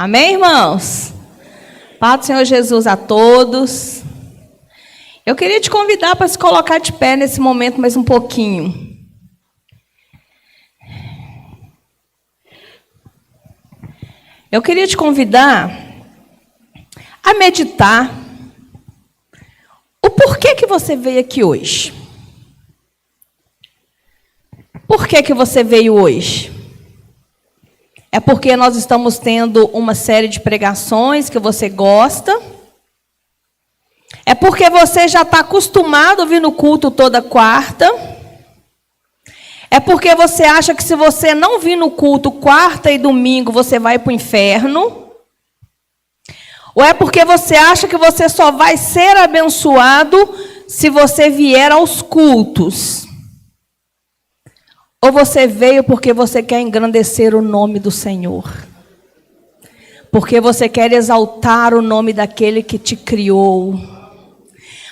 Amém, irmãos? Paz do Senhor Jesus a todos. Eu queria te convidar para se colocar de pé nesse momento mais um pouquinho. Eu queria te convidar a meditar o porquê que você veio aqui hoje. Por que você veio hoje? É porque nós estamos tendo uma série de pregações que você gosta? É porque você já está acostumado a vir no culto toda quarta? É porque você acha que se você não vir no culto quarta e domingo, você vai para o inferno? Ou é porque você acha que você só vai ser abençoado se você vier aos cultos? Ou você veio porque você quer engrandecer o nome do Senhor? Porque você quer exaltar o nome daquele que te criou?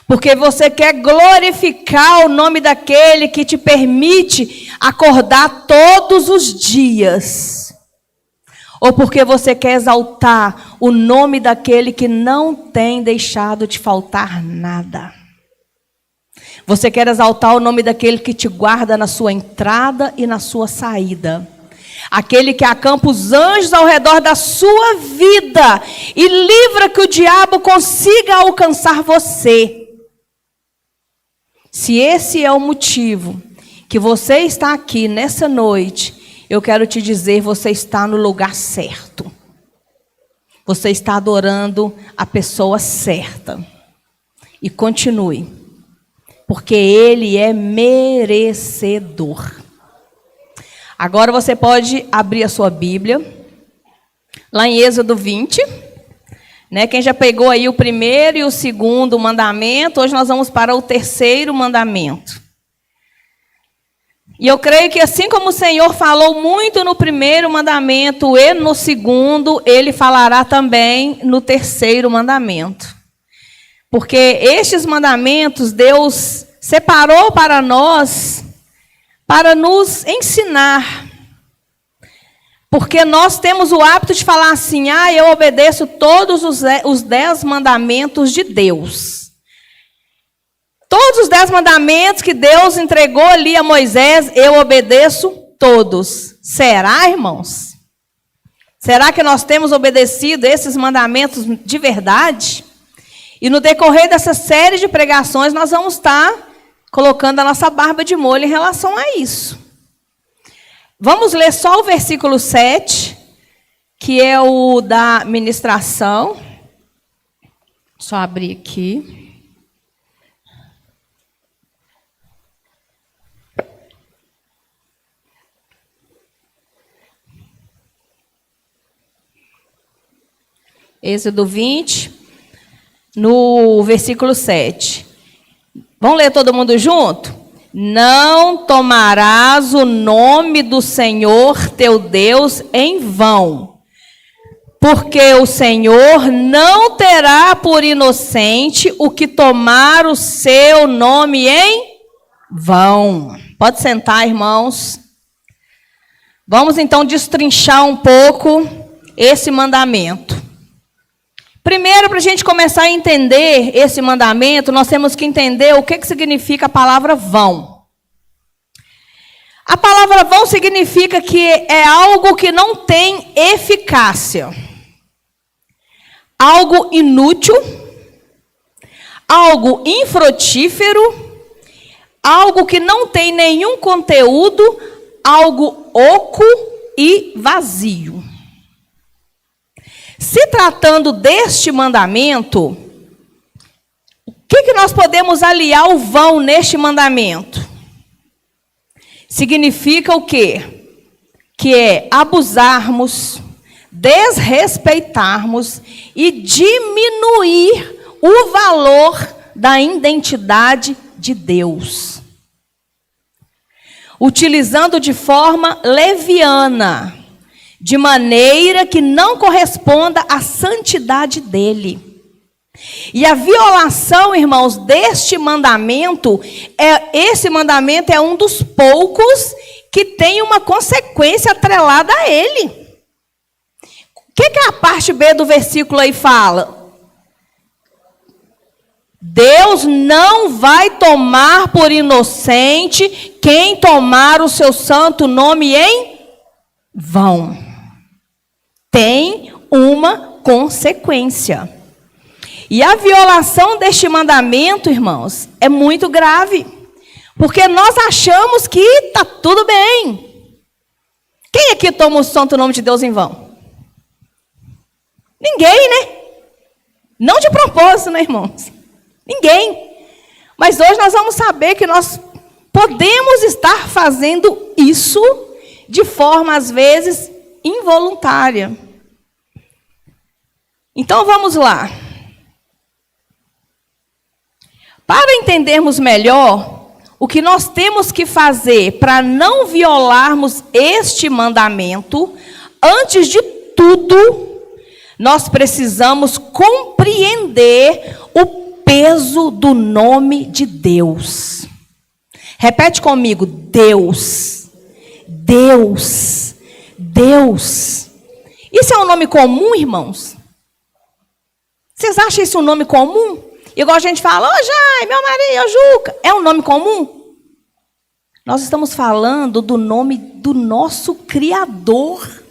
Porque você quer glorificar o nome daquele que te permite acordar todos os dias? Ou porque você quer exaltar o nome daquele que não tem deixado de faltar nada? Você quer exaltar o nome daquele que te guarda na sua entrada e na sua saída. Aquele que acampa os anjos ao redor da sua vida e livra que o diabo consiga alcançar você. Se esse é o motivo que você está aqui nessa noite, eu quero te dizer, você está no lugar certo. Você está adorando a pessoa certa. E continue. Porque Ele é merecedor. Agora você pode abrir a sua Bíblia, lá em Êxodo 20. Quem já pegou aí o primeiro e o segundo mandamento, hoje nós vamos para o terceiro mandamento. E eu creio que assim como o Senhor falou muito no primeiro mandamento e no segundo, Ele falará também no terceiro mandamento. Porque estes mandamentos Deus separou para nós, para nos ensinar. Porque nós temos o hábito de falar assim, eu obedeço todos os 10 mandamentos de Deus. Todos os 10 mandamentos que Deus entregou ali a Moisés, eu obedeço todos. Será, irmãos? Será que nós temos obedecido esses mandamentos de verdade? E no decorrer dessa série de pregações, nós vamos estar colocando a nossa barba de molho em relação a isso. Vamos ler só o versículo 7, que é o da ministração. Só abrir aqui. Êxodo 20. No versículo 7. Vamos ler todo mundo junto? Não tomarás o nome do Senhor teu Deus em vão, porque o Senhor não terá por inocente o que tomar o seu nome em vão. Pode sentar, irmãos. Vamos então destrinchar um pouco esse mandamento. Primeiro, para a gente começar a entender esse mandamento, nós temos que entender o que significa a palavra vão. A palavra vão significa que é algo que não tem eficácia. Algo inútil, algo infrutífero, algo que não tem nenhum conteúdo, algo oco e vazio. Se tratando deste mandamento, o que nós podemos aliar o vão neste mandamento? Significa o quê? Que é abusarmos, desrespeitarmos e diminuir o valor da identidade de Deus. Utilizando de forma leviana, de maneira que não corresponda à santidade dele. E a violação, irmãos, deste mandamento, esse mandamento é um dos poucos que tem uma consequência atrelada a ele. que a parte B do versículo aí fala? Deus não vai tomar por inocente quem tomar o seu santo nome em vão. Tem uma consequência. E a violação deste mandamento, irmãos, é muito grave. Porque nós achamos que está tudo bem. Quem aqui toma o santo nome de Deus em vão? Ninguém, né? Não de propósito, né, irmãos? Ninguém. Mas hoje nós vamos saber que nós podemos estar fazendo isso de forma, às vezes, involuntária. Então, vamos lá. Para entendermos melhor o que nós temos que fazer para não violarmos este mandamento, antes de tudo, nós precisamos compreender o peso do nome de Deus. Repete comigo: Deus, Deus, Deus. Isso é um nome comum, irmãos? Vocês acham isso um nome comum? Igual a gente fala, ô Jai, meu marido, ô Juca. É um nome comum? Nós estamos falando do nome do nosso Criador.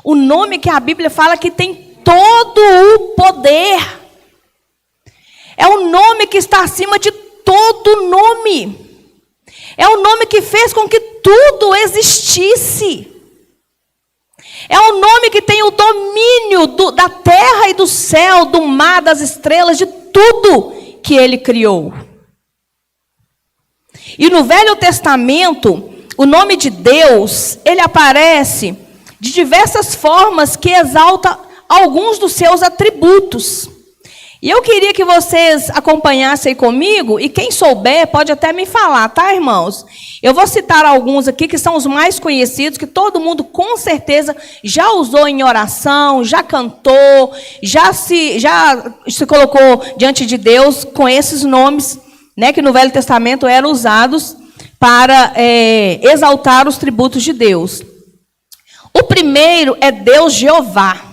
O nome que a Bíblia fala que tem todo o poder. É o nome que está acima de todo nome. É o nome que fez com que tudo existisse. É o nome que tem o domínio da terra e do céu, do mar, das estrelas, de tudo que ele criou. E no Velho Testamento, o nome de Deus, ele aparece de diversas formas que exalta alguns dos seus atributos. E eu queria que vocês acompanhassem comigo, e quem souber pode até me falar, tá, irmãos? Eu vou citar alguns aqui que são os mais conhecidos, que todo mundo com certeza já usou em oração, já cantou, já se colocou diante de Deus com esses nomes, né, que no Velho Testamento eram usados para exaltar os tributos de Deus. O primeiro é Deus Jeová.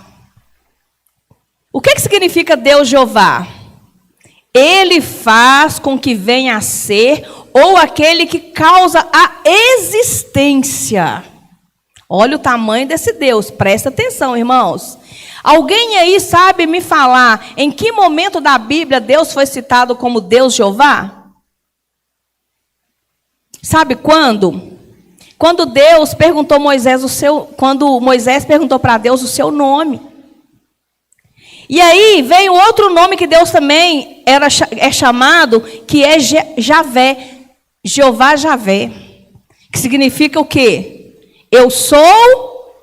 O que significa Deus Jeová? Ele faz com que venha a ser, ou aquele que causa a existência. Olha o tamanho desse Deus, presta atenção, irmãos. Alguém aí sabe me falar em que momento da Bíblia Deus foi citado como Deus Jeová? Sabe quando? Quando Deus perguntou a Moisés quando Moisés perguntou para Deus o seu nome. E aí veio outro nome que Deus também é chamado, que é Javé, Jeová Javé, que significa o quê? Eu sou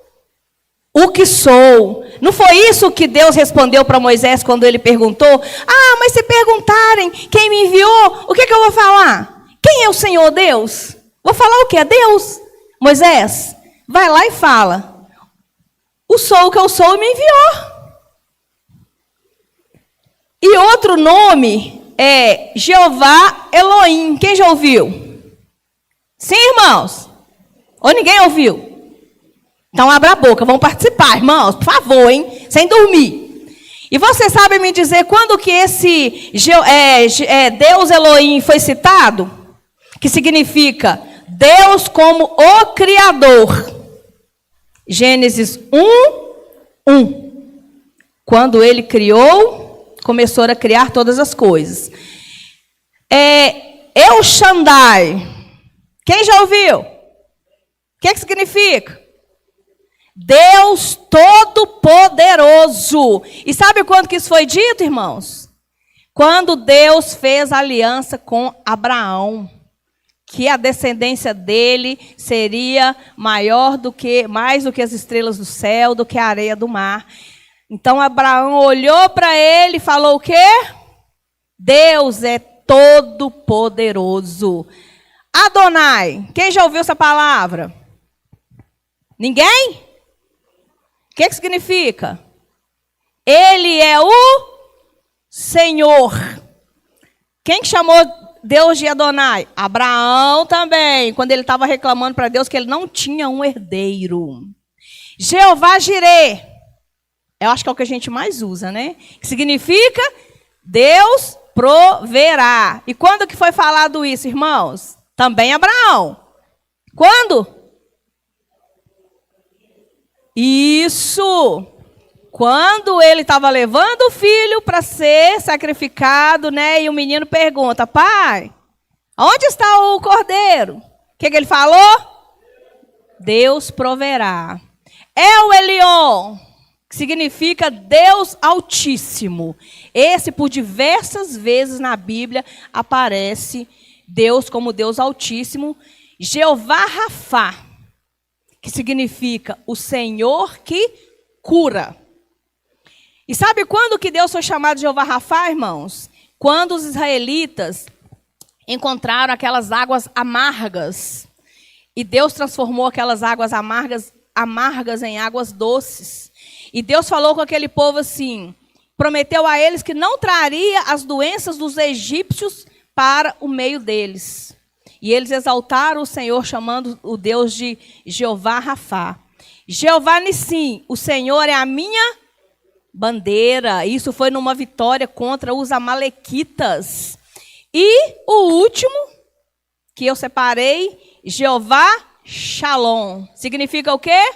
o que sou. Não foi isso que Deus respondeu para Moisés quando ele perguntou? Ah, mas se perguntarem quem me enviou, o que eu vou falar? Quem é o Senhor Deus? Vou falar o quê? É Deus. Moisés, vai lá e fala. O sou o que eu sou me enviou. E outro nome é Jeová Elohim. Quem já ouviu? Sim, irmãos? Ou ninguém ouviu? Então abra a boca, vamos participar, irmãos, por favor, hein? Sem dormir. E você sabe me dizer quando que esse Deus Elohim foi citado? Que significa Deus como o Criador. Gênesis 1:1. Quando ele criou, começou a criar todas as coisas. El Shaddai. Quem já ouviu? O que significa? Deus Todo-Poderoso. E sabe quando que isso foi dito, irmãos? Quando Deus fez aliança com Abraão, que a descendência dele seria mais do que as estrelas do céu, do que a areia do mar. Então Abraão olhou para ele e falou o quê? Deus é todo-poderoso. Adonai. Quem já ouviu essa palavra? Ninguém? O que significa? Ele é o Senhor. Quem que chamou Deus de Adonai? Abraão também, quando ele estava reclamando para Deus que ele não tinha um herdeiro. Jeová Jireh. Eu acho que é o que a gente mais usa, né? Que significa Deus proverá. E quando que foi falado isso, irmãos? Também Abraão. Quando? Isso. Quando ele estava levando o filho para ser sacrificado, né? E o menino pergunta: pai, onde está o cordeiro? O que ele falou? Deus proverá. El Elyon, que significa Deus Altíssimo. Esse, por diversas vezes na Bíblia, aparece Deus como Deus Altíssimo. Jeová Rafá, que significa o Senhor que cura. E sabe quando que Deus foi chamado de Jeová Rafá, irmãos? Quando os israelitas encontraram aquelas águas amargas. E Deus transformou aquelas águas amargas em águas doces. E Deus falou com aquele povo assim, prometeu a eles que não traria as doenças dos egípcios para o meio deles. E eles exaltaram o Senhor, chamando o Deus de Jeová Rafá. Jeová Nissim, o Senhor é a minha bandeira. Isso foi numa vitória contra os amalequitas. E o último que eu separei, Jeová Shalom. Significa o quê?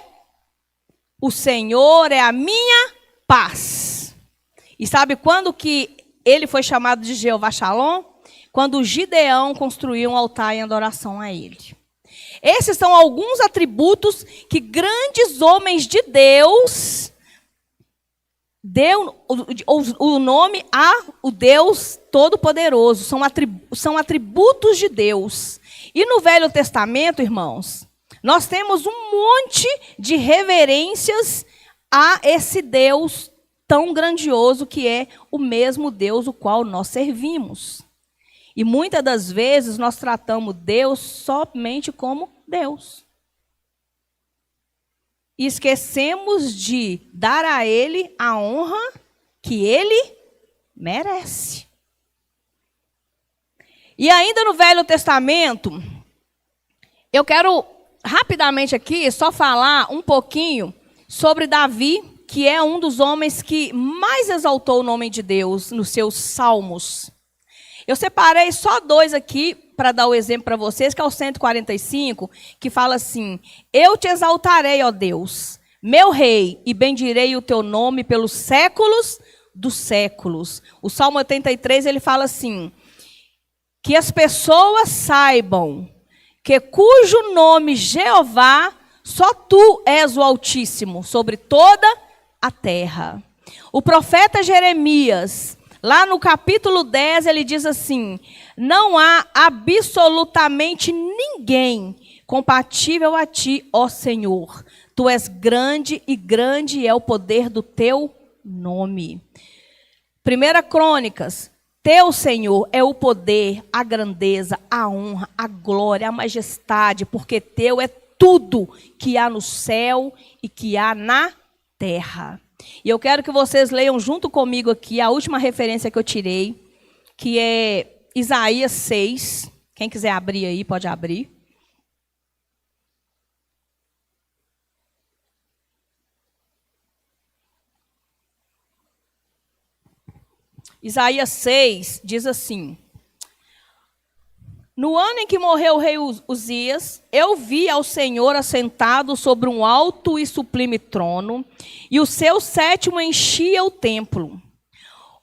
O Senhor é a minha paz. E sabe quando que ele foi chamado de Jeová Shalom? Quando Gideão construiu um altar em adoração a ele. Esses são alguns atributos que grandes homens de Deus deu o nome a o Deus Todo-Poderoso. São atributos de Deus. E no Velho Testamento, irmãos, nós temos um monte de reverências a esse Deus tão grandioso que é o mesmo Deus o qual nós servimos. E muitas das vezes nós tratamos Deus somente como Deus. E esquecemos de dar a Ele a honra que Ele merece. E ainda no Velho Testamento, eu quero rapidamente aqui só falar um pouquinho sobre Davi, que é um dos homens que mais exaltou o nome de Deus nos seus salmos. Eu separei só 2 aqui para dar o exemplo para vocês, que é o 145, que fala assim: eu te exaltarei, ó Deus, meu rei, e bendirei o teu nome pelos séculos dos séculos. O Salmo 83, ele fala assim: que as pessoas saibam que cujo nome Jeová, só tu és o Altíssimo sobre toda a terra. O profeta Jeremias, lá no capítulo 10, ele diz assim: não há absolutamente ninguém compatível a ti, ó Senhor. Tu és grande e grande é o poder do teu nome. 1 Crônicas, teu, Senhor, é o poder, a grandeza, a honra, a glória, a majestade, porque teu é tudo que há no céu e que há na terra. E eu quero que vocês leiam junto comigo aqui a última referência que eu tirei, que é Isaías 6. Quem quiser abrir aí, pode abrir. Isaías 6 diz assim: no ano em que morreu o rei Uzias, eu vi ao Senhor assentado sobre um alto e sublime trono, e o seu sétimo enchia o templo.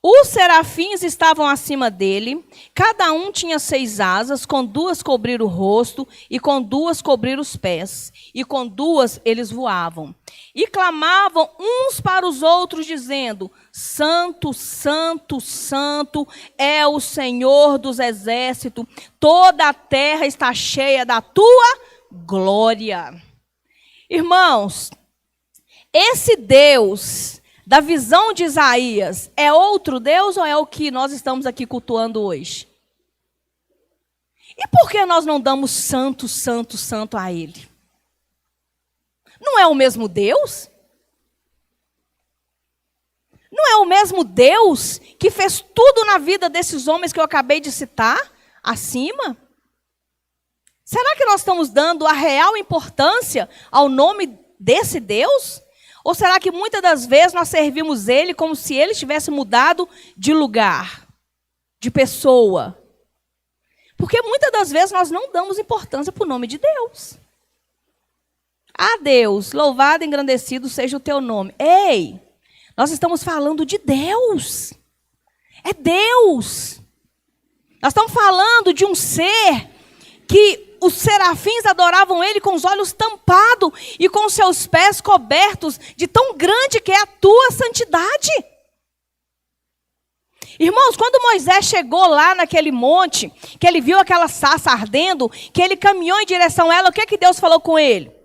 Os serafins estavam acima dele, cada um tinha 6 asas, com 2 cobrir o rosto, e com 2 cobrir os pés, e com 2 eles voavam. E clamavam uns para os outros, dizendo: Santo, Santo, Santo é o Senhor dos exércitos, toda a terra está cheia da tua glória. Irmãos, esse Deus da visão de Isaías é outro Deus ou é o que nós estamos aqui cultuando hoje? E por que nós não damos santo, santo, santo a Ele? Não é o mesmo Deus? Não é o mesmo Deus que fez tudo na vida desses homens que eu acabei de citar acima? Será que nós estamos dando a real importância ao nome desse Deus? Ou será que muitas das vezes nós servimos Ele como se Ele tivesse mudado de lugar, de pessoa? Porque muitas das vezes nós não damos importância para o nome de Deus. Ah, Deus, louvado e engrandecido seja o teu nome. Ei, nós estamos falando de Deus. É Deus. Nós estamos falando de um ser que os serafins adoravam Ele com os olhos tampados e com os seus pés cobertos de tão grande que é a tua santidade. Irmãos, quando Moisés chegou lá naquele monte, que ele viu aquela sarça ardendo, que ele caminhou em direção a ela, o que Deus falou com ele?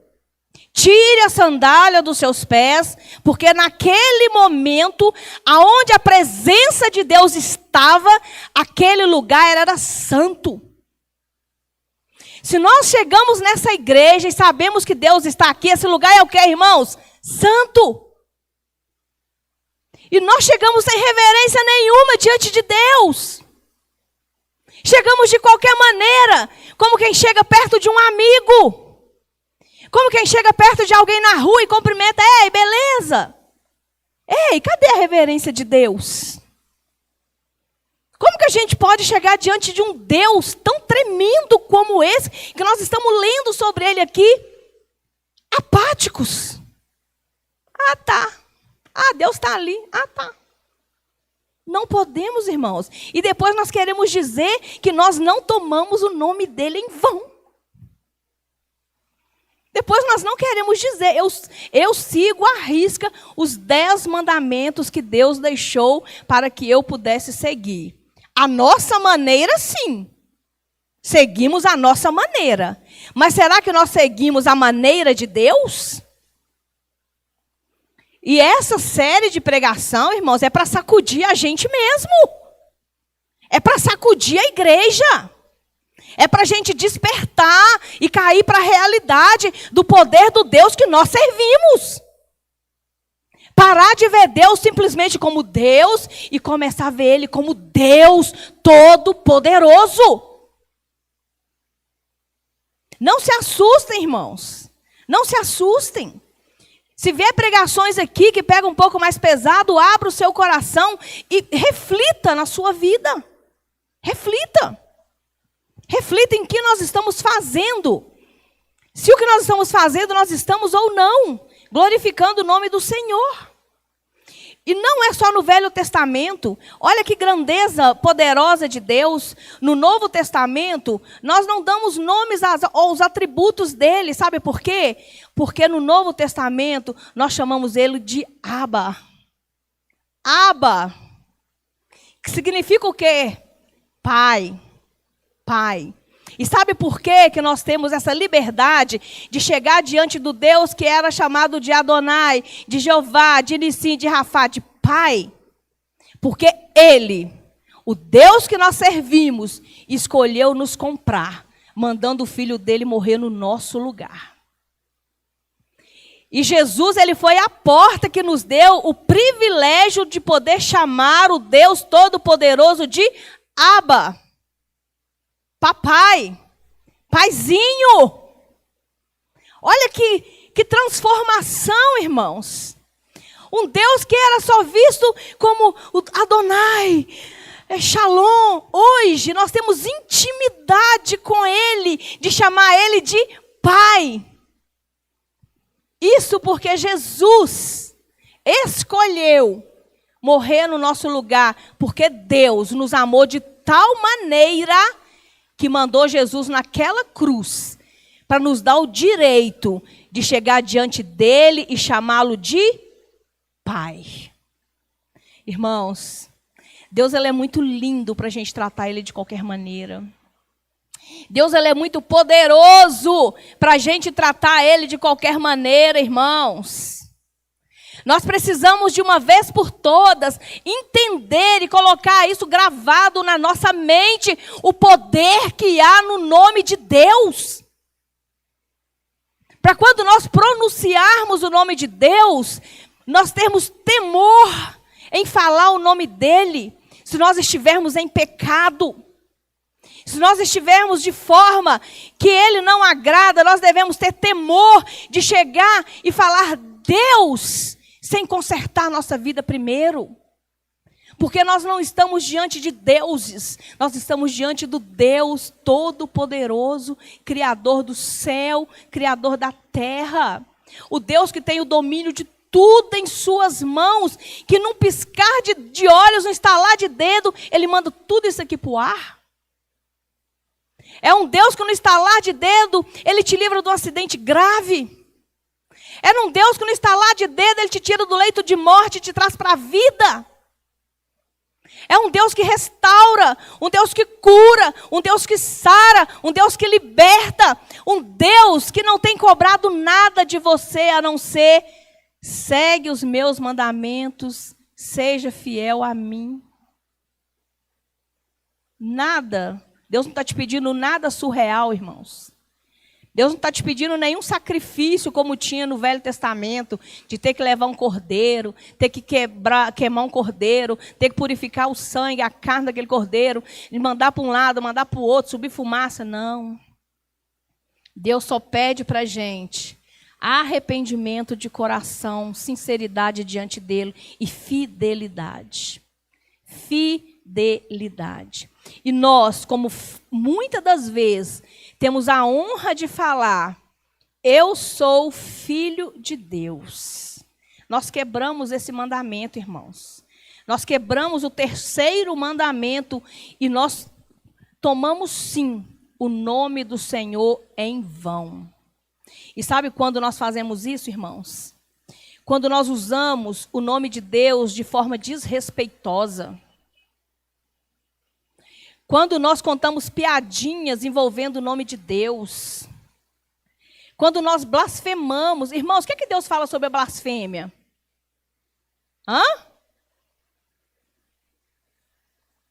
Tire a sandália dos seus pés, porque naquele momento, aonde a presença de Deus estava, aquele lugar era santo. Se nós chegamos nessa igreja e sabemos que Deus está aqui, esse lugar é o que, irmãos? Santo. E nós chegamos sem reverência nenhuma diante de Deus. Chegamos de qualquer maneira, como quem chega perto de um amigo. Como quem chega perto de alguém na rua e cumprimenta. Ei, beleza? Ei, cadê a reverência de Deus? Como que a gente pode chegar diante de um Deus tão tremendo como esse, que nós estamos lendo sobre ele aqui, apáticos? Ah, tá. Ah, Deus está ali. Ah, tá. Não podemos, irmãos. E depois nós queremos dizer que nós não tomamos o nome dele em vão. Depois nós não queremos dizer, eu sigo à risca os 10 mandamentos que Deus deixou para que eu pudesse seguir. A nossa maneira, sim. Seguimos a nossa maneira. Mas será que nós seguimos a maneira de Deus? E essa série de pregação, irmãos, é para sacudir a gente mesmo. É para sacudir a igreja. É para a gente despertar e cair para a realidade do poder do Deus que nós servimos. Parar de ver Deus simplesmente como Deus e começar a ver Ele como Deus Todo-Poderoso. Não se assustem, irmãos. Não se assustem. Se vier pregações aqui que pegam um pouco mais pesado, abra o seu coração e reflita na sua vida. Reflita. Reflita em que nós estamos fazendo. Se o que nós estamos fazendo, nós estamos ou não glorificando o nome do Senhor. E não é só no Velho Testamento. Olha que grandeza poderosa de Deus. No Novo Testamento, nós não damos nomes aos atributos dele. Sabe por quê? Porque no Novo Testamento, nós chamamos ele de Abba. Abba. Que significa o quê? Pai. Pai. E sabe por quê que nós temos essa liberdade de chegar diante do Deus que era chamado de Adonai, de Jeová, de Nissim, de Rafá, de Pai? Porque Ele, o Deus que nós servimos, escolheu nos comprar, mandando o Filho dele morrer no nosso lugar. E Jesus, ele foi a porta que nos deu o privilégio de poder chamar o Deus Todo-Poderoso de Abba. Papai, paizinho. Olha que transformação, irmãos. Um Deus que era só visto como o Adonai, Shalom. Hoje nós temos intimidade com Ele, de chamar Ele de Pai. Isso porque Jesus escolheu morrer no nosso lugar, porque Deus nos amou de tal maneira que mandou Jesus naquela cruz para nos dar o direito de chegar diante dele e chamá-lo de Pai. Irmãos, Deus ele é muito lindo para a gente tratar ele de qualquer maneira. Deus ele é muito poderoso para a gente tratar ele de qualquer maneira, irmãos. Nós precisamos de uma vez por todas entender e colocar isso gravado na nossa mente, o poder que há no nome de Deus. Para quando nós pronunciarmos o nome de Deus, nós termos temor em falar o nome dele, se nós estivermos em pecado. Se nós estivermos de forma que ele não agrada, nós devemos ter temor de chegar e falar Deus sem consertar a nossa vida primeiro. Porque nós não estamos diante de deuses, nós estamos diante do Deus Todo-Poderoso, Criador do céu, Criador da terra. O Deus que tem o domínio de tudo em suas mãos, que num piscar de olhos, num estalar de dedo, Ele manda tudo isso aqui para o ar. É um Deus que no estalar de dedo, Ele te livra de um acidente grave. É um Deus que no estalar de dedo, Ele te tira do leito de morte e te traz para a vida. É um Deus que restaura, um Deus que cura, um Deus que sara, um Deus que liberta, um Deus que não tem cobrado nada de você a não ser: segue os meus mandamentos, seja fiel a mim. Nada, Deus não está te pedindo nada surreal, irmãos. Deus não está te pedindo nenhum sacrifício como tinha no Velho Testamento, de ter que levar um cordeiro, ter que queimar um cordeiro, ter que purificar o sangue, a carne daquele cordeiro, de mandar para um lado, mandar para o outro, subir fumaça. Não. Deus só pede para a gente arrependimento de coração, sinceridade diante dele e fidelidade. Fidelidade. E nós, como muitas das vezes temos a honra de falar: eu sou filho de Deus. Nós quebramos esse mandamento, irmãos. Nós quebramos o terceiro mandamento e nós tomamos, sim, o nome do Senhor em vão. E sabe quando nós fazemos isso, irmãos? Quando nós usamos o nome de Deus de forma desrespeitosa. Quando nós contamos piadinhas envolvendo o nome de Deus. Quando nós blasfemamos. Irmãos, o que é que Deus fala sobre a blasfêmia? Hã?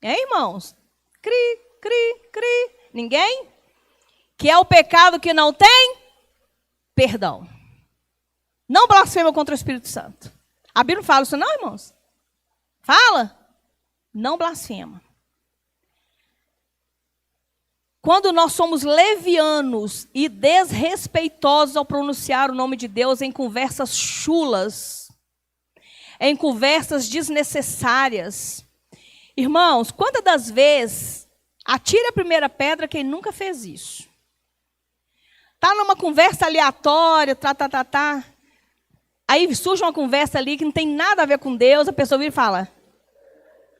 Irmãos? Cri, cri, cri. Ninguém? Que é o pecado que não tem perdão. Não blasfema contra o Espírito Santo. A Bíblia não fala isso não, irmãos? Fala? Não blasfema. Quando nós somos levianos e desrespeitosos ao pronunciar o nome de Deus em conversas chulas, em conversas desnecessárias. Irmãos, quantas das vezes, atire a primeira pedra quem nunca fez isso. Está numa conversa aleatória, aí surge uma conversa ali que não tem nada a ver com Deus, a pessoa vira e fala: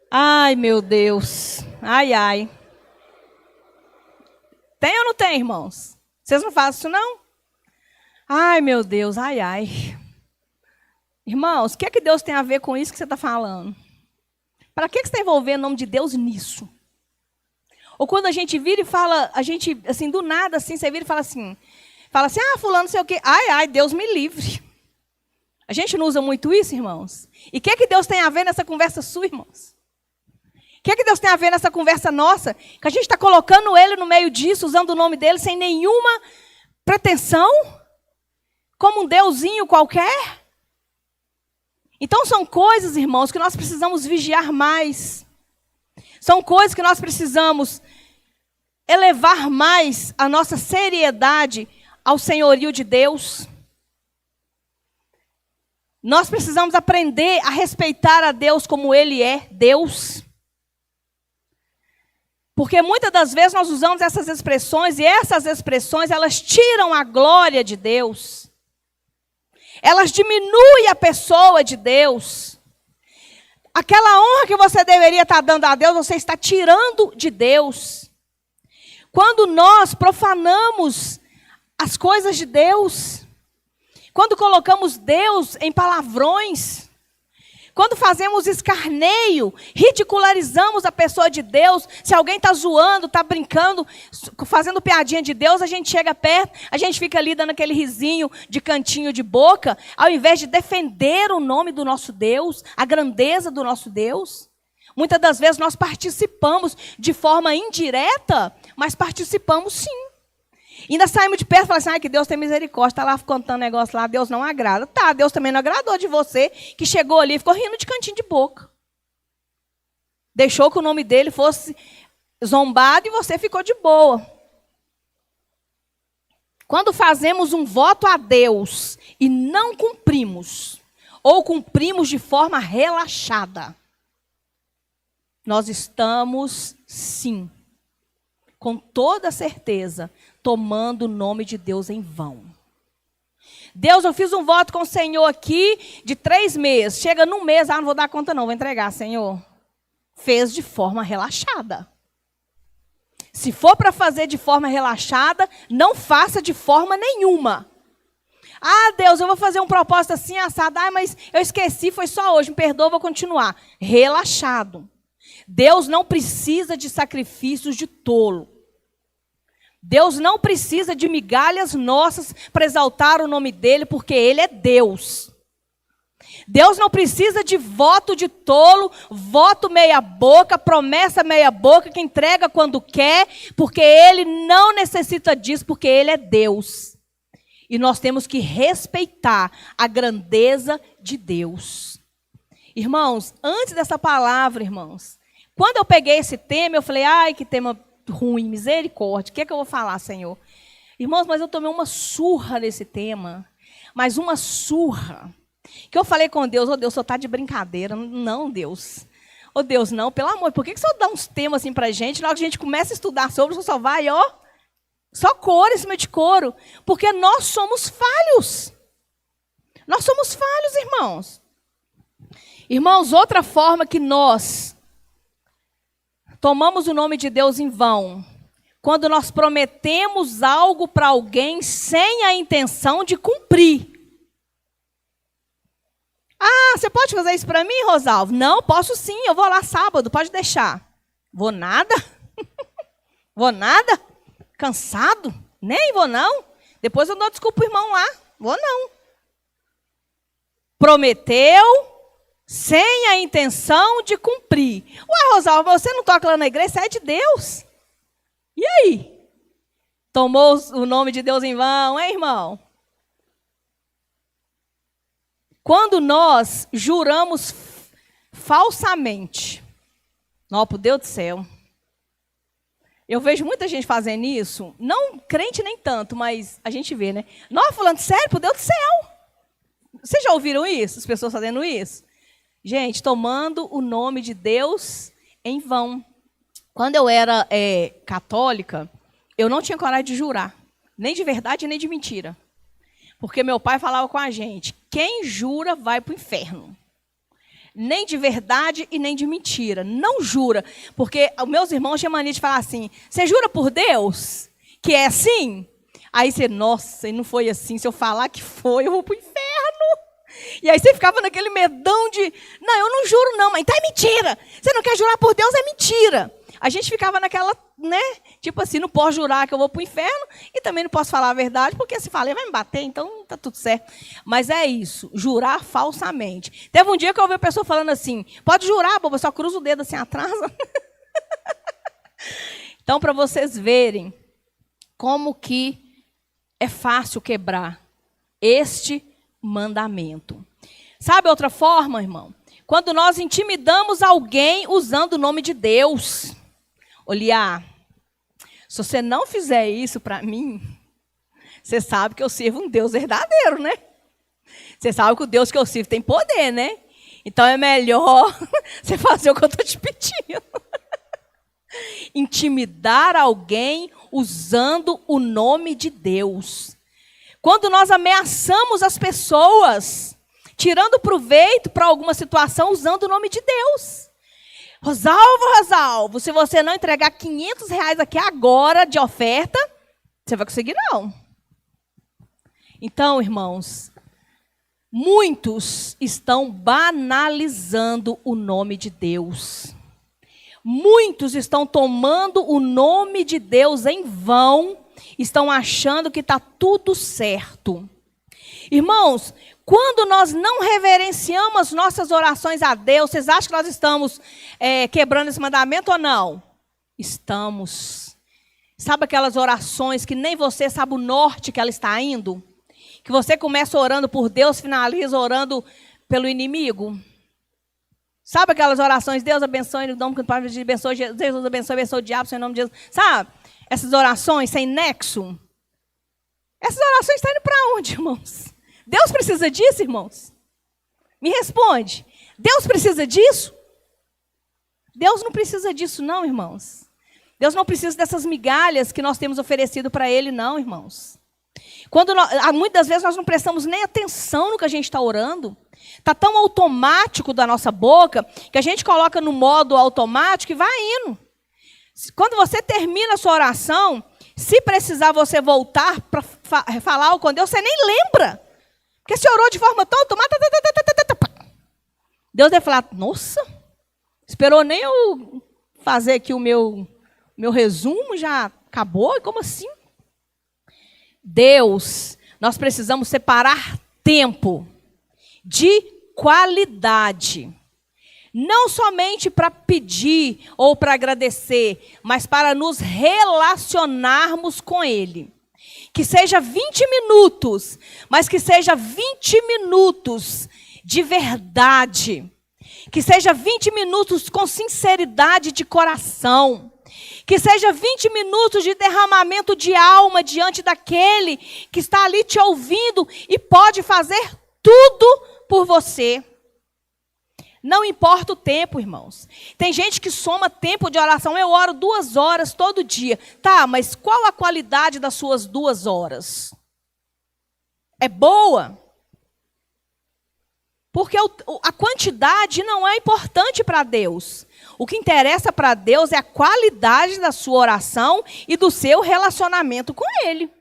ai, meu Deus, ai, ai. Tem ou não tem, irmãos? Vocês não fazem isso, não? Ai, meu Deus, ai, ai. Irmãos, o que é que Deus tem a ver com isso que você está falando? Para que você está envolvendo o nome de Deus nisso? Ou quando a gente vira e fala, a gente, assim, do nada, assim, você vira e fala assim, ah, fulano, não sei o quê. Ai, ai, Deus me livre. A gente não usa muito isso, irmãos? E o que é que Deus tem a ver nessa conversa sua, irmãos? O que é que Deus tem a ver nessa conversa nossa? Que a gente está colocando Ele no meio disso, usando o nome dEle sem nenhuma pretensão? Como um deusinho qualquer? Então são coisas, irmãos, que nós precisamos vigiar mais. São coisas que nós precisamos elevar mais a nossa seriedade ao senhorio de Deus. Nós precisamos aprender a respeitar a Deus como Ele é, Deus. Porque muitas das vezes nós usamos essas expressões e essas expressões, elas tiram a glória de Deus. Elas diminuem a pessoa de Deus. Aquela honra que você deveria estar dando a Deus, você está tirando de Deus. Quando nós profanamos as coisas de Deus, quando colocamos Deus em palavrões, quando fazemos escarneio, ridicularizamos a pessoa de Deus, se alguém está zoando, está brincando, fazendo piadinha de Deus, a gente chega perto, a gente fica ali dando aquele risinho de cantinho de boca, ao invés de defender o nome do nosso Deus, a grandeza do nosso Deus. Muitas das vezes nós participamos de forma indireta, mas participamos sim. E ainda saímos de perto e falamos assim: ai, que Deus tem misericórdia, está lá contando negócio lá, Deus não agrada. Tá, Deus também não agradou de você, que chegou ali e ficou rindo de cantinho de boca. Deixou que o nome dele fosse zombado e você ficou de boa. Quando fazemos um voto a Deus e não cumprimos, ou cumprimos de forma relaxada, nós estamos, sim, com toda certeza, tomando o nome de Deus em vão. Deus, eu fiz um voto com o Senhor aqui de 3 meses. Chega num mês, não vou dar conta não, vou entregar, Senhor. Fez de forma relaxada. Se for para fazer de forma relaxada, não faça de forma nenhuma. Ah, Deus, eu vou fazer um propósito assim, assado. Ah, mas eu esqueci, foi só hoje, me perdoa, vou continuar. Relaxado. Deus não precisa de sacrifícios de tolo. Deus não precisa de migalhas nossas para exaltar o nome dele, porque ele é Deus. Deus não precisa de voto de tolo, voto meia boca, promessa meia boca, que entrega quando quer, porque ele não necessita disso, porque ele é Deus. E nós temos que respeitar a grandeza de Deus. Irmãos, antes dessa palavra, irmãos, quando eu peguei esse tema, eu falei, ai, que tema ruim, misericórdia, o que é que eu vou falar, Senhor? Irmãos, mas eu tomei uma surra nesse tema, mas uma surra, que eu falei com Deus, Deus, só está de brincadeira, não, Deus, Deus, não, pelo amor, por que você dá uns temas assim pra gente, na hora que a gente começa a estudar sobre, você só vai, só couro em cima de couro, porque nós somos falhos, irmãos. Irmãos, outra forma que nós tomamos o nome de Deus em vão, quando nós prometemos algo para alguém sem a intenção de cumprir. Ah, você pode fazer isso para mim, Rosalvo? Não, posso sim, eu vou lá sábado, pode deixar. Vou nada? Vou nada? Cansado? Nem vou não. Depois eu dou desculpa pro irmão lá. Vou não. Prometeu sem a intenção de cumprir. Ué, Rosalvo, você não toca lá na igreja, você é de Deus. E aí? Tomou o nome de Deus em vão, hein, irmão? Quando nós juramos falsamente, não, por Deus do céu, eu vejo muita gente fazendo isso, não crente nem tanto, mas a gente vê, né? Não, falando sério, por Deus do céu. Vocês já ouviram isso? As pessoas fazendo isso? Gente, tomando o nome de Deus em vão. Quando eu era católica, eu não tinha coragem de jurar, nem de verdade nem de mentira. Porque meu pai falava com a gente, quem jura vai para o inferno. Nem de verdade e nem de mentira. Não jura. Porque os meus irmãos tinham mania de falar assim, você jura por Deus que é assim? Aí você, nossa, e não foi assim. Se eu falar que foi, eu vou para o inferno. E aí você ficava naquele medão de, não, eu não juro não, mas então é mentira. Você não quer jurar por Deus, é mentira. A gente ficava naquela, né, tipo assim, não posso jurar que eu vou para o inferno e também não posso falar a verdade, porque se falar, vai me bater, então tá tudo certo. Mas é isso, jurar falsamente. Teve um dia que eu ouvi a pessoa falando assim, pode jurar, boba, só cruza o dedo assim atrás. Então, para vocês verem como que é fácil quebrar este mandamento. Sabe outra forma, irmão? Quando nós intimidamos alguém usando o nome de Deus. Olha, se você não fizer isso para mim, você sabe que eu sirvo um Deus verdadeiro, né? Você sabe que o Deus que eu sirvo tem poder, né? Então é melhor você fazer o que eu estou te pedindo. Intimidar alguém usando o nome de Deus. Quando nós ameaçamos as pessoas, tirando proveito para alguma situação usando o nome de Deus. Rosalvo, se você não entregar R$500 aqui agora de oferta, você vai conseguir não. Então, irmãos, muitos estão banalizando o nome de Deus. Muitos estão tomando o nome de Deus em vão, estão achando que está tudo certo. Irmãos, quando nós não reverenciamos nossas orações a Deus, vocês acham que nós estamos quebrando esse mandamento ou não? Estamos. Sabe aquelas orações que nem você sabe o norte que ela está indo? Que você começa orando por Deus, finaliza orando pelo inimigo? Sabe aquelas orações, Deus abençoe, o nome do Pai, abençoe, Jesus abençoe o diabo, em nome de Jesus. Sabe? Essas orações sem nexo. Essas orações estão indo para onde, irmãos? Deus precisa disso, irmãos? Me responde. Deus precisa disso? Deus não precisa disso, não, irmãos. Deus não precisa dessas migalhas que nós temos oferecido para Ele, não, irmãos. Muitas vezes nós não prestamos nem atenção no que a gente está orando. Está tão automático da nossa boca que a gente coloca no modo automático e vai indo. Quando você termina a sua oração, se precisar você voltar para falar com Deus, você nem lembra. Porque você orou de forma tão automática. Deus deve falar, nossa, esperou nem eu fazer aqui o meu resumo, já acabou? Como assim? Deus, nós precisamos separar tempo de qualidade. Não somente para pedir ou para agradecer, mas para nos relacionarmos com Ele. Que seja 20 minutos, mas que seja 20 minutos de verdade. Que seja 20 minutos com sinceridade de coração. Que seja 20 minutos de derramamento de alma diante daquele que está ali te ouvindo e pode fazer tudo por você. Não importa o tempo, irmãos. Tem gente que soma tempo de oração. Eu oro 2 horas todo dia. Tá, mas qual a qualidade das suas 2 horas? É boa? Porque a quantidade não é importante para Deus. O que interessa para Deus é a qualidade da sua oração e do seu relacionamento com Ele.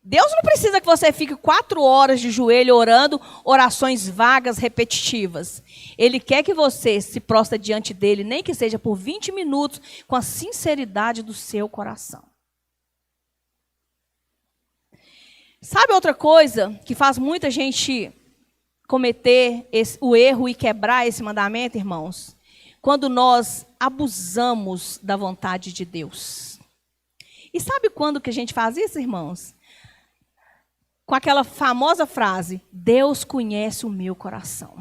Deus não precisa que você fique 4 horas de joelho orando orações vagas, repetitivas. Ele quer que você se prostre diante dele, nem que seja por 20 minutos, com a sinceridade do seu coração. Sabe outra coisa que faz muita gente cometer o erro e quebrar esse mandamento, irmãos? Quando nós abusamos da vontade de Deus. E sabe quando que a gente faz isso, irmãos? Com aquela famosa frase, Deus conhece o meu coração.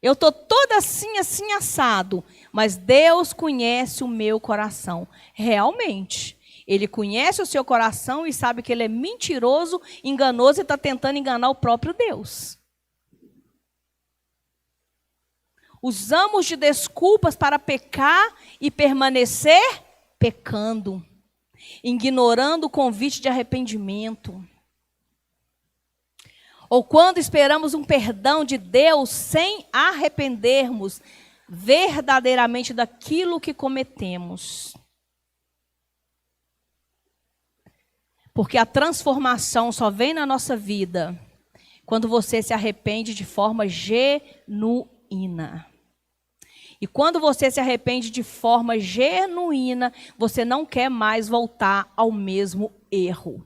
Eu estou toda assim, assado, mas Deus conhece o meu coração. Realmente, Ele conhece o seu coração e sabe que ele é mentiroso, enganoso e está tentando enganar o próprio Deus. Usamos de desculpas para pecar e permanecer pecando. Ignorando o convite de arrependimento. Ou quando esperamos um perdão de Deus sem arrependermos verdadeiramente daquilo que cometemos. Porque a transformação só vem na nossa vida quando você se arrepende de forma genuína. E quando você se arrepende de forma genuína, você não quer mais voltar ao mesmo erro.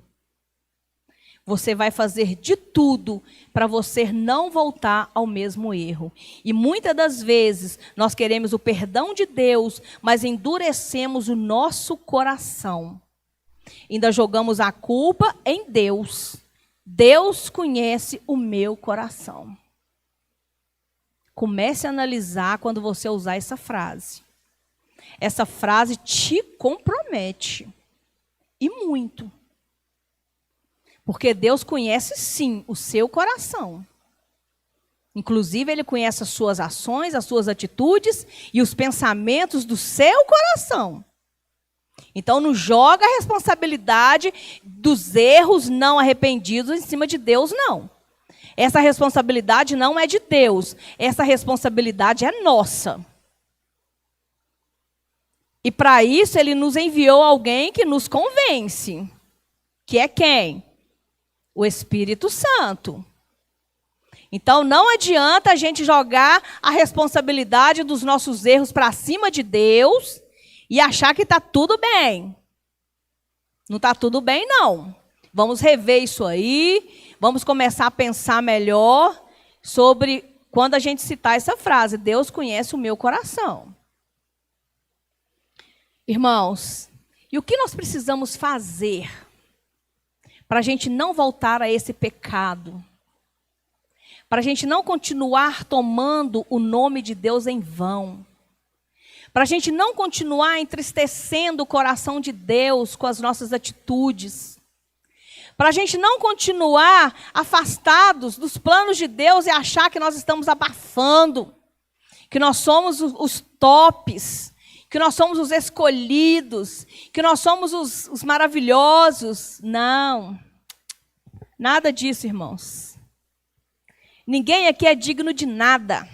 Você vai fazer de tudo para você não voltar ao mesmo erro. E muitas das vezes nós queremos o perdão de Deus, mas endurecemos o nosso coração. Ainda jogamos a culpa em Deus. Deus conhece o meu coração. Comece a analisar quando você usar essa frase. Essa frase te compromete. E muito. Porque Deus conhece sim o seu coração. Inclusive Ele conhece as suas ações, as suas atitudes e os pensamentos do seu coração. Então não joga a responsabilidade dos erros não arrependidos em cima de Deus, não. Essa responsabilidade não é de Deus. Essa responsabilidade é nossa. E para isso Ele nos enviou alguém que nos convence. Que é quem? O Espírito Santo. Então não adianta a gente jogar a responsabilidade dos nossos erros para cima de Deus e achar que está tudo bem. Não está tudo bem, não. Vamos rever isso aí. Vamos começar a pensar melhor sobre quando a gente citar essa frase. Deus conhece o meu coração. Irmãos, e o que nós precisamos fazer para a gente não voltar a esse pecado? Para a gente não continuar tomando o nome de Deus em vão? Para a gente não continuar entristecendo o coração de Deus com as nossas atitudes. Para a gente não continuar afastados dos planos de Deus e achar que nós estamos abafando, que nós somos os tops, que nós somos os escolhidos, que nós somos os maravilhosos. Não, nada disso, irmãos. Ninguém aqui é digno de nada.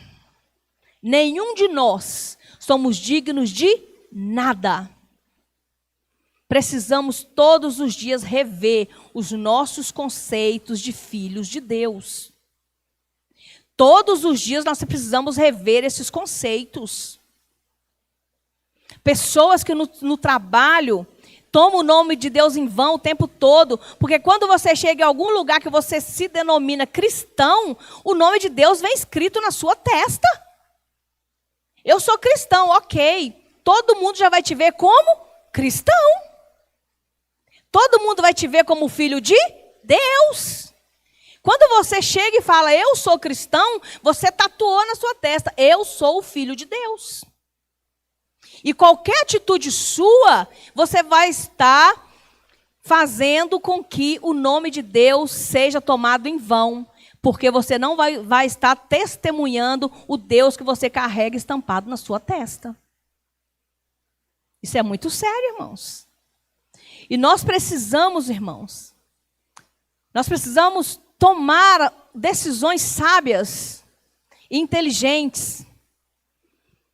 Nenhum de nós somos dignos de nada. Precisamos todos os dias rever os nossos conceitos de filhos de Deus. Todos os dias nós precisamos rever esses conceitos. Pessoas que no trabalho tomam o nome de Deus em vão o tempo todo, porque quando você chega em algum lugar que você se denomina cristão, o nome de Deus vem escrito na sua testa. Eu sou cristão, ok. Todo mundo já vai te ver como cristão. Todo mundo vai te ver como filho de Deus. Quando você chega e fala, eu sou cristão, você tatuou na sua testa, eu sou o filho de Deus. E qualquer atitude sua, você vai estar fazendo com que o nome de Deus seja tomado em vão, porque você não vai estar testemunhando o Deus que você carrega estampado na sua testa. Isso é muito sério, irmãos. E nós precisamos, irmãos, nós precisamos tomar decisões sábias e inteligentes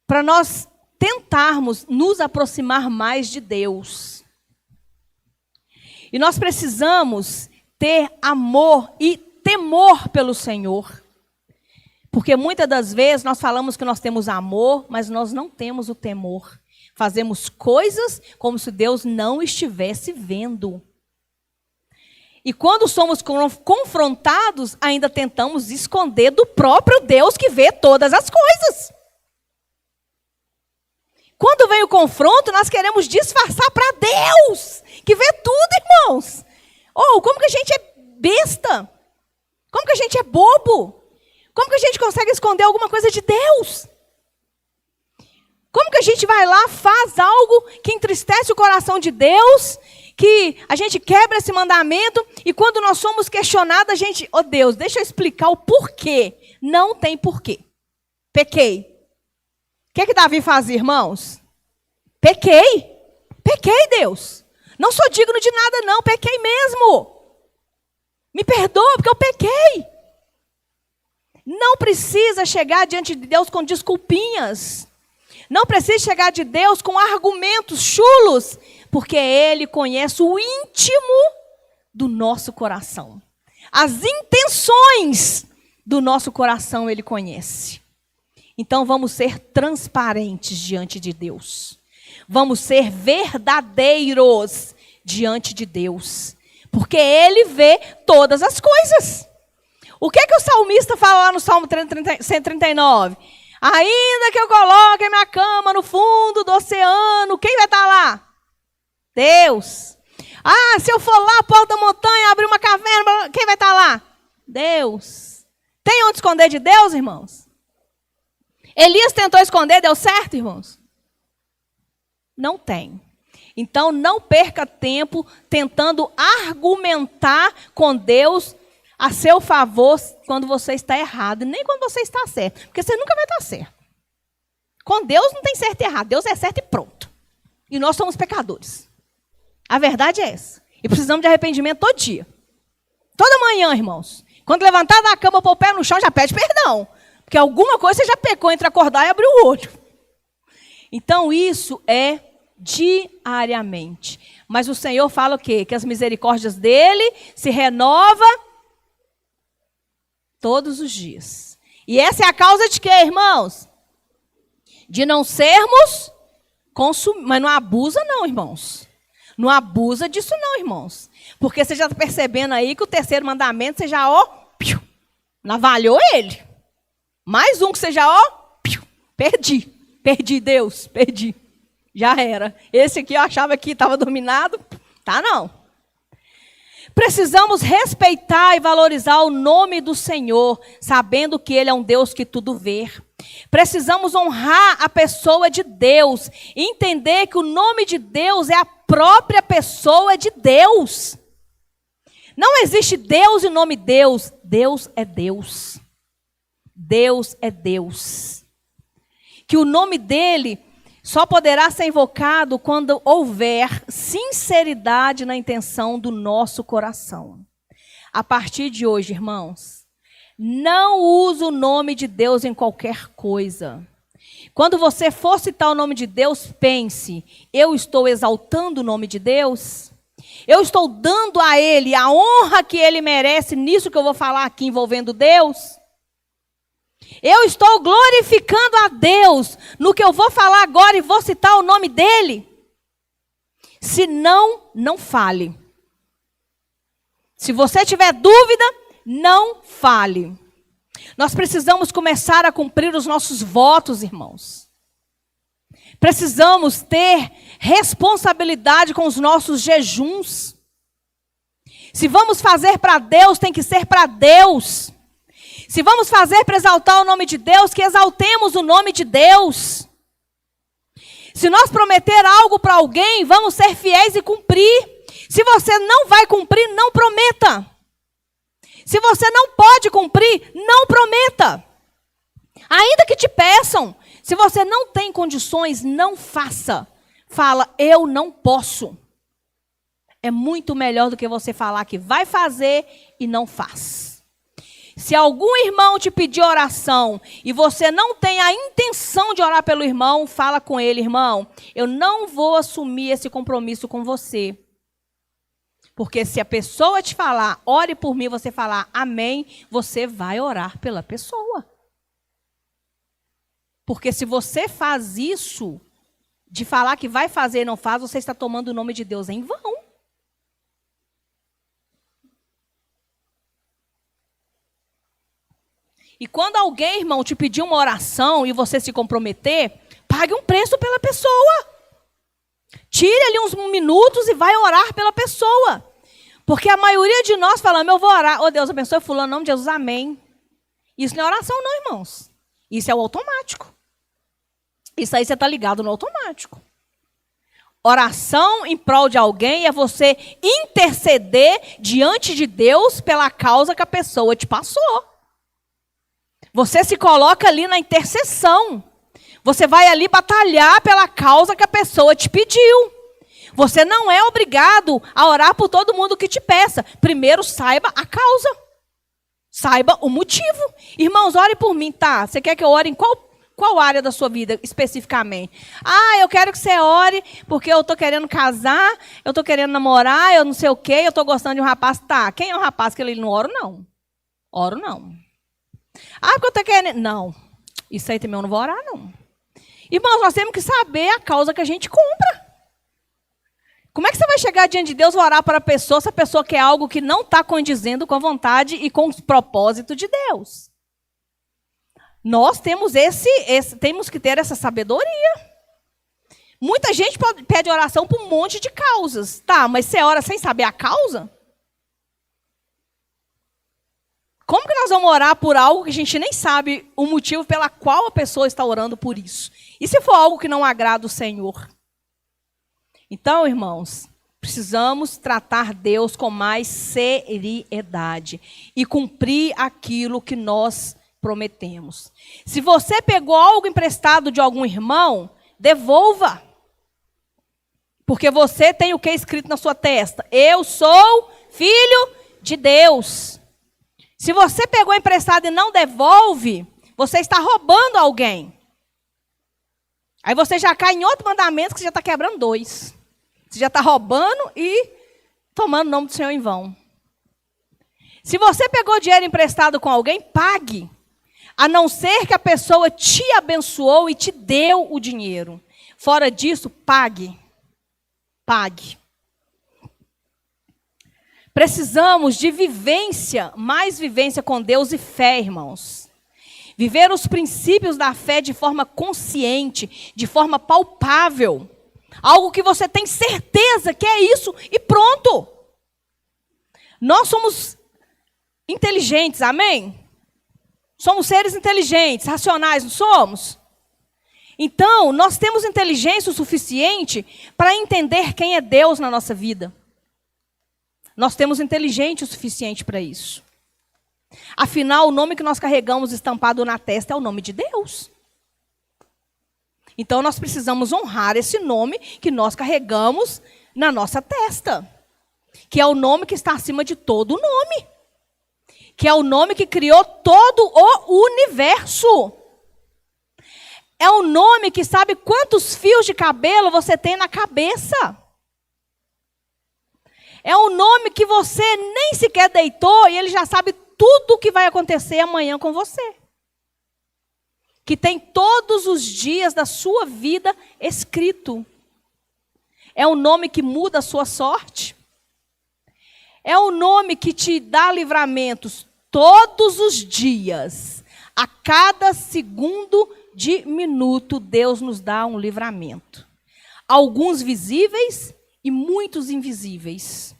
para nós tentarmos nos aproximar mais de Deus. E nós precisamos ter amor e temor pelo Senhor. Porque muitas das vezes nós falamos que nós temos amor, mas nós não temos o temor. Fazemos coisas como se Deus não estivesse vendo. E quando somos confrontados, ainda tentamos esconder do próprio Deus que vê todas as coisas. Quando vem o confronto, nós queremos disfarçar para Deus, que vê tudo, irmãos. Como que a gente é besta? Como que a gente é bobo? Como que a gente consegue esconder alguma coisa de Deus? Como que a gente vai lá, faz algo que entristece o coração de Deus, que a gente quebra esse mandamento, e quando nós somos questionados, a gente, Deus, deixa eu explicar o porquê. Não tem porquê. Pequei. O que Davi fazia, irmãos? Pequei. Pequei, Deus. Não sou digno de nada, não. Pequei mesmo. Me perdoa, porque eu pequei. Não precisa chegar diante de Deus com desculpinhas. Não precisa chegar de Deus com argumentos chulos, porque Ele conhece o íntimo do nosso coração. As intenções do nosso coração Ele conhece. Então vamos ser transparentes diante de Deus. Vamos ser verdadeiros diante de Deus. Porque Ele vê todas as coisas. O que o salmista fala lá no Salmo 139? Ainda que eu coloque a minha cama no fundo do oceano, quem vai estar lá? Deus. Se eu for lá, porta da montanha, abrir uma caverna, quem vai estar lá? Deus. Tem onde esconder de Deus, irmãos? Elias tentou esconder, deu certo, irmãos? Não tem. Então, não perca tempo tentando argumentar com Deus a seu favor quando você está errado, e nem quando você está certo, porque você nunca vai estar certo. Com Deus não tem certo e errado, Deus é certo e pronto. E nós somos pecadores. A verdade é essa. E precisamos de arrependimento todo dia. Toda manhã, irmãos. Quando levantar da cama, pôr o pé no chão, já pede perdão. Porque alguma coisa você já pecou entre acordar e abrir o olho. Então isso é diariamente. Mas o Senhor fala o quê? Que as misericórdias dele se renovam todos os dias. E essa é a causa de quê, irmãos? De não sermos consumidos. Mas não abusa não, irmãos. Não abusa disso não, irmãos. Porque você já está percebendo aí que o terceiro mandamento, você já, navalhou ele. Mais um que você já, perdi. Perdi, Deus, perdi. Já era. Esse aqui eu achava que estava dominado. Tá não. Precisamos respeitar e valorizar o nome do Senhor, sabendo que Ele é um Deus que tudo vê. Precisamos honrar a pessoa de Deus e entender que o nome de Deus é a própria pessoa de Deus. Não existe Deus e nome Deus. Deus é Deus. Deus é Deus. Que o nome dele só poderá ser invocado quando houver sinceridade na intenção do nosso coração. A partir de hoje, irmãos, não use o nome de Deus em qualquer coisa. Quando você for citar o nome de Deus, pense: eu estou exaltando o nome de Deus? Eu estou dando a Ele a honra que Ele merece nisso que eu vou falar aqui envolvendo Deus? Eu estou glorificando a Deus no que eu vou falar agora e vou citar o nome dEle? Se não, não fale. Se você tiver dúvida, não fale. Nós precisamos começar a cumprir os nossos votos, irmãos. Precisamos ter responsabilidade com os nossos jejuns. Se vamos fazer para Deus, tem que ser para Deus. Se vamos fazer para exaltar o nome de Deus, que exaltemos o nome de Deus. Se nós prometer algo para alguém, vamos ser fiéis e cumprir. Se você não vai cumprir, não prometa. Se você não pode cumprir, não prometa. Ainda que te peçam, se você não tem condições, não faça. Fala: eu não posso. É muito melhor do que você falar que vai fazer e não faz. Se algum irmão te pedir oração e você não tem a intenção de orar pelo irmão, fala com ele: irmão, eu não vou assumir esse compromisso com você. Porque se a pessoa te falar, ore por mim, você falar amém, você vai orar pela pessoa. Porque se você faz isso, de falar que vai fazer e não faz, você está tomando o nome de Deus em vão. E quando alguém, irmão, te pedir uma oração e você se comprometer, pague um preço pela pessoa. Tire ali uns minutos e vai orar pela pessoa. Porque a maioria de nós falamos: eu vou orar. Oh, Deus abençoe fulano, em nome de Jesus, amém. Isso não é oração não, irmãos. Isso é o automático. Isso aí você está ligado no automático. Oração em prol de alguém é você interceder diante de Deus pela causa que a pessoa te passou. Você se coloca ali na intercessão. Você vai ali batalhar pela causa que a pessoa te pediu. Você não é obrigado a orar por todo mundo que te peça. Primeiro, saiba a causa. Saiba o motivo. Irmãos, ore por mim, tá? Você quer que eu ore em qual área da sua vida especificamente? Ah, eu quero que você ore porque eu estou querendo casar, eu estou querendo namorar, eu não sei o quê, eu estou gostando de um rapaz. Tá, quem é um rapaz que ele não ora? Não. Oro não. Ah, porque eu estou querendo... Não, isso aí também eu não vou orar, não. Irmãos, nós temos que saber a causa que a gente compra. Como é que você vai chegar diante de Deus e orar para a pessoa se a pessoa quer algo que não está condizendo com a vontade e com o propósito de Deus? Nós temos temos que ter essa sabedoria. Muita gente pede oração por um monte de causas. Tá, mas você ora sem saber a causa? Como que nós vamos orar por algo que a gente nem sabe o motivo pela qual a pessoa está orando por isso? E se for algo que não agrada o Senhor? Então, irmãos, precisamos tratar Deus com mais seriedade e cumprir aquilo que nós prometemos. Se você pegou algo emprestado de algum irmão, devolva. Porque você tem o que escrito na sua testa? Eu sou filho de Deus. Se você pegou emprestado e não devolve, você está roubando alguém. Aí você já cai em outro mandamento que você já está quebrando 2. Você já está roubando e tomando o nome do Senhor em vão. Se você pegou dinheiro emprestado com alguém, pague. A não ser que a pessoa te abençoou e te deu o dinheiro. Fora disso, pague. Pague. Precisamos de vivência, mais vivência com Deus e fé, irmãos. Viver os princípios da fé de forma consciente, de forma palpável. Algo que você tem certeza que é isso e pronto. Nós somos inteligentes, amém? Somos seres inteligentes, racionais, não somos? Então, nós temos inteligência o suficiente para entender quem é Deus na nossa vida. Nós temos inteligência o suficiente para isso. Afinal, o nome que nós carregamos estampado na testa é o nome de Deus. Então, nós precisamos honrar esse nome que nós carregamos na nossa testa. Que é o nome que está acima de todo nome. Que é o nome que criou todo o universo. É o nome que sabe quantos fios de cabelo você tem na cabeça. É o nome que você nem sequer deitou e ele já sabe tudo o que vai acontecer amanhã com você. Que tem todos os dias da sua vida escrito. É o nome que muda a sua sorte. É o nome que te dá livramentos todos os dias. A cada segundo de minuto, Deus nos dá um livramento. Alguns visíveis e muitos invisíveis.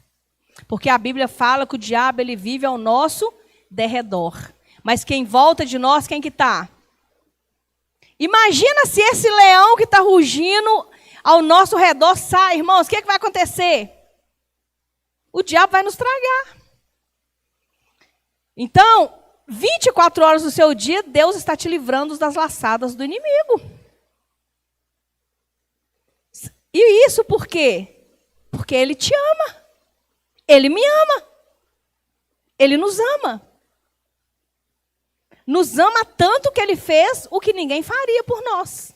Porque a Bíblia fala que o diabo ele vive ao nosso derredor. Mas quem volta de nós, quem que está? Imagina se esse leão que está rugindo ao nosso redor sai, irmãos, o que vai acontecer? O diabo vai nos tragar. Então, 24 horas do seu dia, Deus está te livrando das laçadas do inimigo. E isso por quê? Porque Ele te ama. Ele me ama. Ele nos ama. Nos ama tanto que Ele fez o que ninguém faria por nós.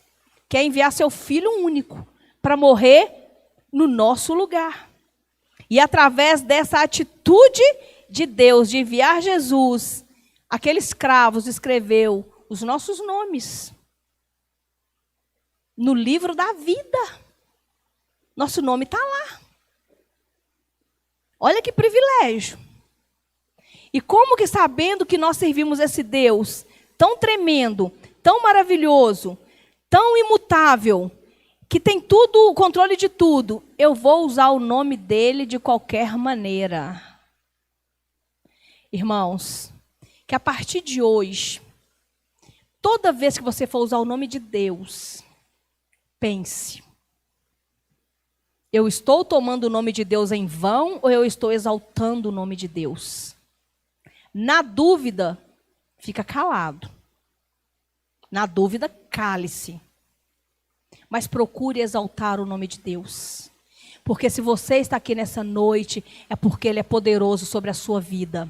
Que é enviar seu Filho único para morrer no nosso lugar. E através dessa atitude de Deus, de enviar Jesus, aquele escravo escreveu os nossos nomes no livro da vida. Nosso nome está lá. Olha que privilégio. E como que sabendo que nós servimos esse Deus tão tremendo, tão maravilhoso, tão imutável, que tem tudo, o controle de tudo, eu vou usar o nome dele de qualquer maneira. Irmãos, que a partir de hoje, toda vez que você for usar o nome de Deus, pense: eu estou tomando o nome de Deus em vão ou eu estou exaltando o nome de Deus? Na dúvida, fica calado. Na dúvida, cale-se. Mas procure exaltar o nome de Deus. Porque se você está aqui nessa noite, é porque Ele é poderoso sobre a sua vida.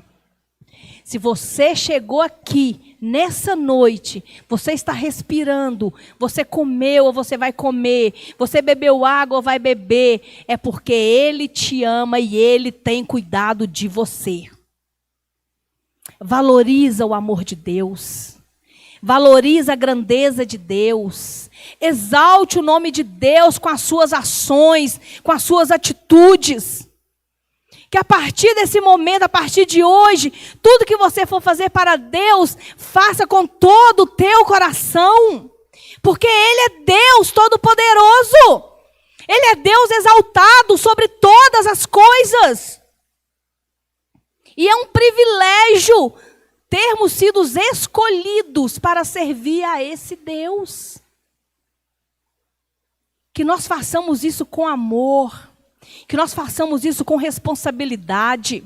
Se você chegou aqui nessa noite, você está respirando, você comeu ou você vai comer, você bebeu água ou vai beber, é porque Ele te ama e Ele tem cuidado de você. Valoriza o amor de Deus. Valoriza a grandeza de Deus. Exalte o nome de Deus com as suas ações, com as suas atitudes. Que a partir desse momento, a partir de hoje, tudo que você for fazer para Deus, faça com todo o teu coração. Porque Ele é Deus Todo-Poderoso. Ele é Deus exaltado sobre todas as coisas. E é um privilégio termos sido escolhidos para servir a esse Deus. Que nós façamos isso com amor. Que nós façamos isso com responsabilidade.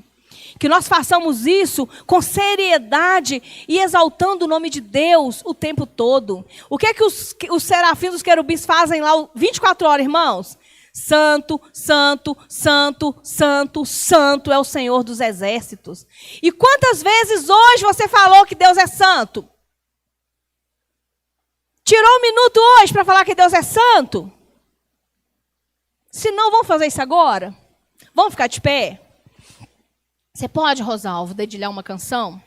Que nós façamos isso com seriedade e exaltando o nome de Deus o tempo todo. O que é que os serafins, os querubins fazem lá 24 horas, irmãos? Santo, santo, santo, santo, santo é o Senhor dos exércitos. E quantas vezes hoje você falou que Deus é santo? Tirou um minuto hoje para falar que Deus é santo? Se não, vamos fazer isso agora? Vamos ficar de pé? Você pode, Rosalvo, dedilhar uma canção?